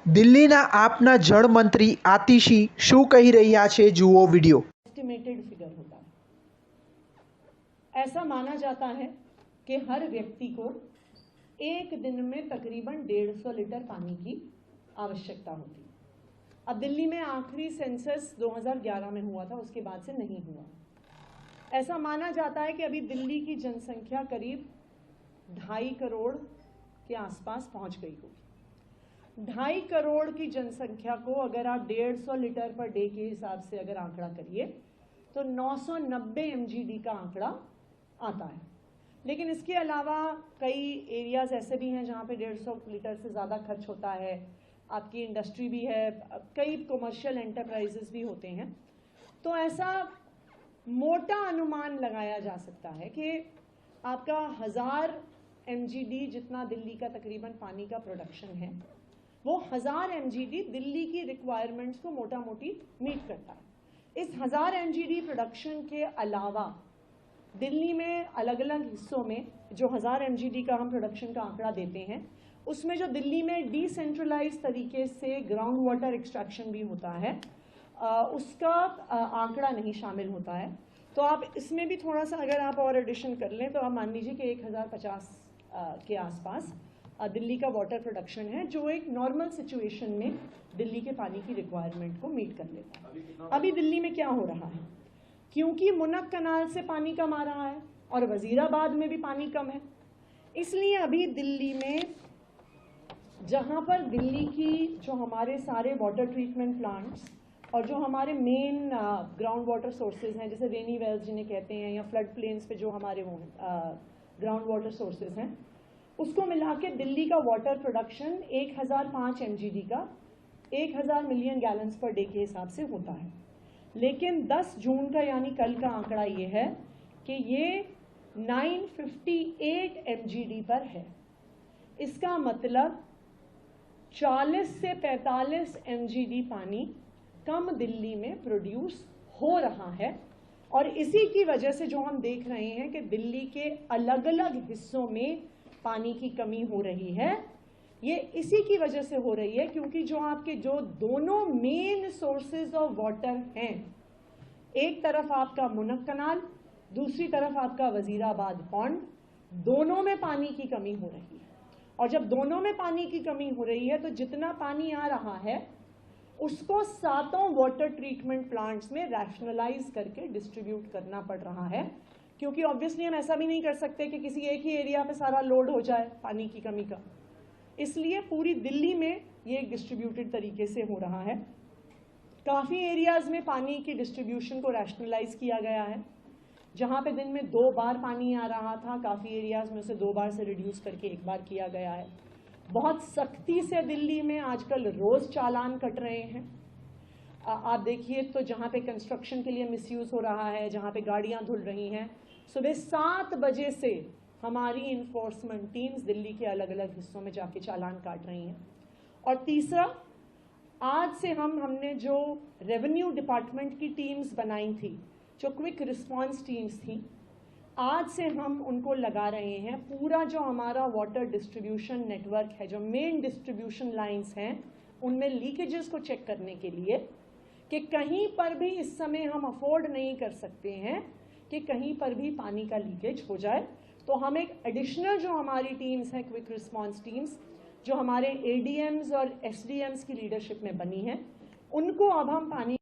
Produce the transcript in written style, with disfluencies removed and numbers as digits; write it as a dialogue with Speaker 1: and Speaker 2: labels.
Speaker 1: દિલ્હીના આપના જળ મંત્રી આતિશી શું કહી રહ્યા છે, જુઓ વિડીયો।
Speaker 2: एस्टिमेटेड फिगर होता है। ऐसा माना जाता है कि हर व्यक्ति को एक दिन में तकरीबन 150 लीटर पानी की आवश्यकता होती है। अब दिल्ली में आखिरी सेंसस 2011 में हुआ था, उसके बाद से नहीं हुआ। ऐसा माना जाता है कि अभी दिल्ली की जनसंख्या करीब 2.5 करोड़ के आसपास पहुंच गई होगी। 2.5 करोड़ की जनसंख्या को अगर आप 150 लीटर पर डे के हिसाब से अगर आंकड़ा करिए तो 990 mgd का आंकड़ा आता है। लेकिन इसके अलावा कई एरियाज ऐसे भी हैं जहां पे 150 लीटर से ज़्यादा खर्च होता है। आपकी इंडस्ट्री भी है, कई कमर्शियल एंटरप्राइजेस भी होते हैं। तो ऐसा मोटा अनुमान लगाया जा सकता है कि आपका 1000 mgd जितना दिल्ली का तकरीबन पानी का प्रोडक्शन है, वो 1000 mgd दिल्ली की रिक्वायरमेंट्स को मोटा मोटी मीट करता है। इस 1000 mgd प्रोडक्शन के अलावा दिल्ली में अलग अलग हिस्सों में जो 1000 mgd का हम प्रोडक्शन का आंकड़ा देते हैं, उसमें जो दिल्ली में डिसेंट्रलाइज तरीके से ग्राउंड वाटर एक्सट्रैक्शन भी होता है, उसका आंकड़ा नहीं शामिल होता है। तो आप इसमें भी थोड़ा सा अगर आप और एडिशन कर लें तो आप मान लीजिए कि 1050 के आसपास दिल्ली का वाटर प्रोडक्शन है, जो एक नॉर्मल सिचुएशन में दिल्ली के पानी की रिक्वायरमेंट को मीट कर लेता है। अभी दिल्ली में क्या हो रहा है, क्योंकि मुनक कनाल से पानी कम आ रहा है और वजीराबाद में भी पानी कम है, इसलिए अभी दिल्ली में जहां पर दिल्ली की जो हमारे सारे वाटर ट्रीटमेंट प्लांट्स और जो हमारे मेन ग्राउंड वाटर सोर्सेज हैं, जैसे रेनी वेल्स जिन्हें कहते हैं, या फ्लड प्लेन्स पे जो हमारे वो ग्राउंड वाटर सोर्सेज हैं, उसको मिला के दिल्ली का वाटर प्रोडक्शन 1005 mgd का 1000 मिलियन गैलन्स पर डे के हिसाब से होता है। लेकिन 10 जून का यानी कल का आंकड़ा ये है कि ये 958 mgd पर है। इसका मतलब 40 से 45 mgd पानी कम दिल्ली में प्रोड्यूस हो रहा है। और इसी की वजह से जो हम देख रहे हैं कि दिल्ली के अलग अलग हिस्सों में पानी की कमी हो रही है, ये इसी की वजह से हो रही है क्योंकि जो आपके जो दोनों मेन सोर्सेज ऑफ वाटर हैं, एक तरफ आपका मुनक कनाल, दूसरी तरफ आपका वजीराबाद पॉन्ड, दोनों में पानी की कमी हो रही है। और जब दोनों में पानी की कमी हो रही है तो जितना पानी आ रहा है उसको 7 वाटर ट्रीटमेंट प्लांट्स में रैशनलाइज करके डिस्ट्रीब्यूट करना पड़ रहा है, क्योंकि ऑब्वियसली हम ऐसा भी नहीं कर सकते कि किसी एक ही एरिया पे सारा लोड हो जाए पानी की कमी का। इसलिए पूरी दिल्ली में ये एक डिस्ट्रीब्यूटेड तरीके से हो रहा है। काफ़ी एरियाज में पानी की डिस्ट्रीब्यूशन को रैशनलाइज किया गया है। जहाँ पे दिन में 2 बार पानी आ रहा था, काफ़ी एरियाज में उसे 2 बार से रिड्यूस करके 1 बार किया गया है। बहुत सख्ती से दिल्ली में आजकल रोज़ चालान कट रहे हैं। आप देखिए तो जहाँ पे कंस्ट्रक्शन के लिए मिसयूज़ हो रहा है, जहाँ पे गाड़ियाँ धुल रही हैं, सुबह 7 बजे से हमारी इन्फोर्समेंट टीम्स दिल्ली के अलग अलग हिस्सों में जाके चालान काट रही हैं। और तीसरा, आज से हमने जो रेवेन्यू डिपार्टमेंट की टीम्स बनाई थी, जो क्विक रिस्पांस टीम्स थी, आज से हम उनको लगा रहे हैं। पूरा जो हमारा वाटर डिस्ट्रीब्यूशन नेटवर्क है, जो मेन डिस्ट्रीब्यूशन लाइंस हैं, उनमें लीकेजेस को चेक करने के लिए कि कहीं पर भी इस समय हम अफोर्ड नहीं कर सकते हैं कि कहीं पर भी पानी का लीकेज हो जाए। तो हम एक एडिशनल जो हमारी टीम्स हैं, क्विक रिस्पांस टीम्स, जो हमारे ADMs और SDMs की लीडरशिप में बनी हैं, उनको अब हम पानी